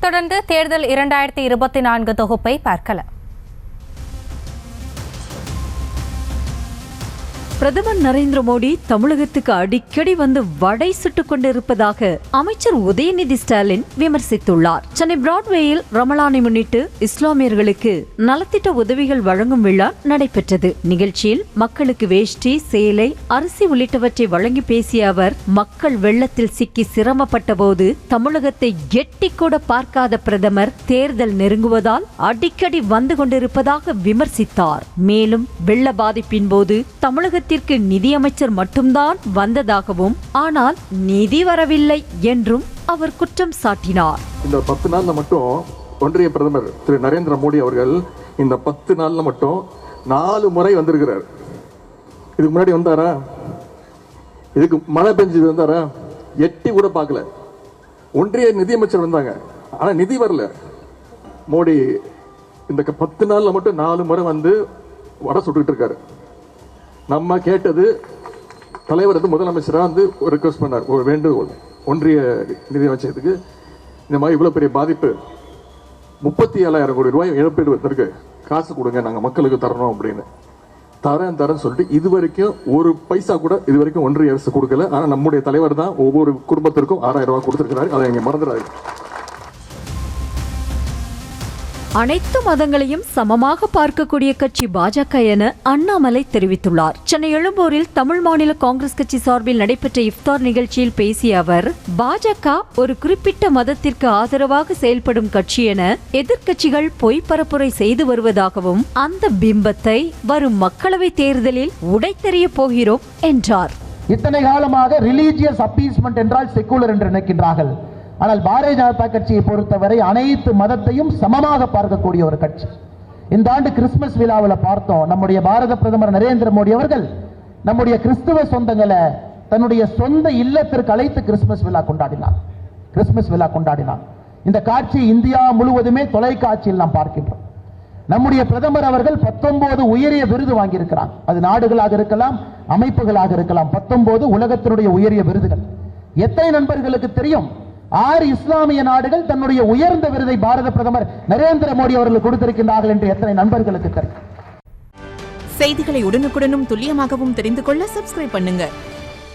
தொடர்ந்து தேர்தல் 2024 தொகுப்பை பார்க்கலாம். பிரதமர் நரேந்திர மோடி தமிழகத்துக்கு அடிக்கடி வந்து வடை சுட்டுக் கொண்டிருப்பதாக அமைச்சர் உதயநிதி ஸ்டாலின் விமர்சித்துள்ளார். சென்னை பிராட்வேயில் ரமலானை முன்னிட்டு இஸ்லாமியர்களுக்கு நலத்திட்ட உதவிகள் வழங்கும் விழா நடைபெற்றது. நிகழ்ச்சியில் மக்களுக்கு வேஷ்டி, சேலை, அரிசி உள்ளிட்டவற்றை வழங்கி பேசிய அவர், மக்கள் வெள்ளத்தில் சிக்கி சிரமப்பட்ட போது தமிழகத்தை எட்டி கூட பார்க்காத பிரதமர் தேர்தல் நெருங்குவதால் அடிக்கடி வந்து கொண்டிருப்பதாக விமர்சித்தார். மேலும் வெள்ள பாதிப்பின் போது தமிழகத்தில் நிதியமைச்சர் மட்டும்தான் வந்ததாகவும், ஆனால் நிதி வரவில்லை என்றும் அவர் குற்றம் சாட்டினார். இந்த 10 நாள்ல மட்டும் ஒன்றிய பிரதமர் திரு நரேந்திர மோடி அவர்கள் இந்த 10 நாள்ல மட்டும் 4 முறை வந்திருக்கிறார். இதுக்கு முன்னாடி வந்தாரா? இதுக்கு மழை பெஞ்சது வந்தாரா? எட்டி கூட பார்க்கல. ஒன்றிய நிதியமைச்சர் வந்தாங்க, ஆனா நிதி வரல. மோடி இந்த 10 நாள்ல மட்டும் 4 முறை வந்து வடை சுட்டுக்கிட்டு இருக்காரு. நம்ம கேட்டது, தலைவர் முதலமைச்சராக வந்து ஒரு ரிக்வெஸ்ட் பண்ணார், ஒரு வேண்டுகோள் ஒன்றிய நிதியமைச்சருக்கு, இந்த மாதிரி இவ்வளோ பெரிய பாதிப்பு, 37,000 கோடி ரூபாய் இழப்பீடு காசு கொடுங்க, நாங்கள் மக்களுக்கு தரணும் அப்படின்னு. தரேன்னு சொல்லிட்டு இது வரைக்கும் ஒரு பைசா கூட இது வரைக்கும் ஒன்றிய அரசு கொடுக்கல. ஆனால் நம்முடைய தலைவர் தான் ஒவ்வொரு குடும்பத்திற்கும் 6,000 ரூபாய் கொடுத்துருக்கிறாரு. அதை இங்கே மறந்துடாது. அனைத்து மதங்களையும் சமமாக பார்க்கக்கூடிய கட்சி பாஜக என அண்ணாமலை தெரிவித்துள்ளார். சென்னை எழும்பூரில் தமிழ் மாநில காங்கிரஸ் கட்சி சார்பில் நடைபெற்ற இஃப்தார் நிகழ்ச்சியில் பேசிய அவர், பாஜக ஒரு குறிப்பிட்ட மதத்திற்கு ஆதரவாக செயல்படும் கட்சி என எதிர்க்கட்சிகள் பொய் பரப்புரை செய்து வருவதாகவும், அந்த பிம்பத்தை வரும் மக்களவை தேர்தலில் உடைத்தெறிய போகிறோம் என்றார். இத்தனை காலமாக ரிலீஜியஸ் அப்பீஸ்மெண்ட் என்றால் செக்குலர் என்று நினைக்கின்றார்கள். ஆனால் பாரதிய ஜனதா கட்சியை பொறுத்தவரை அனைத்து மதத்தையும் சமமாக பார்க்கக்கூடிய ஒரு கட்சி. இந்த ஆண்டு கிறிஸ்துமஸ் விழாவில் பார்த்தோம், நம்முடைய பாரத பிரதமர் நரேந்திர மோடி அவர்கள் நம்முடைய கிறிஸ்துவ சொந்தங்களை தன்னுடைய சொந்த இல்லத்திற்கு அழைத்து கிறிஸ்துமஸ் விழா கொண்டாடினார். இந்த காட்சி இந்தியா முழுவதுமே தொலைக்காட்சியில் நாம் பார்க்கின்றோம். நம்முடைய பிரதமர் அவர்கள் 19 உயரிய விருது வாங்கியிருக்கிறார். அது நாடுகளாக இருக்கலாம், அமைப்புகளாக இருக்கலாம். 19 உலகத்தினுடைய உயரிய விருதுகள். எத்தனை நண்பர்களுக்கு தெரியும்? 6 இஸ்லாமிய நாடுகள் தன்னுடைய உயர்ந்த விருதை பாரத பிரதமர் நரேந்திர மோடி அவர்கள் கொடுத்திருக்கின்றார்கள் என்று எத்தனை நண்பர்களுக்கு தெரியும்? செய்திகளை உடனுக்குடனும் துல்லியமாகவும் தெரிந்து கொள்ள சப்ஸ்கிரைப் பண்ணுங்க.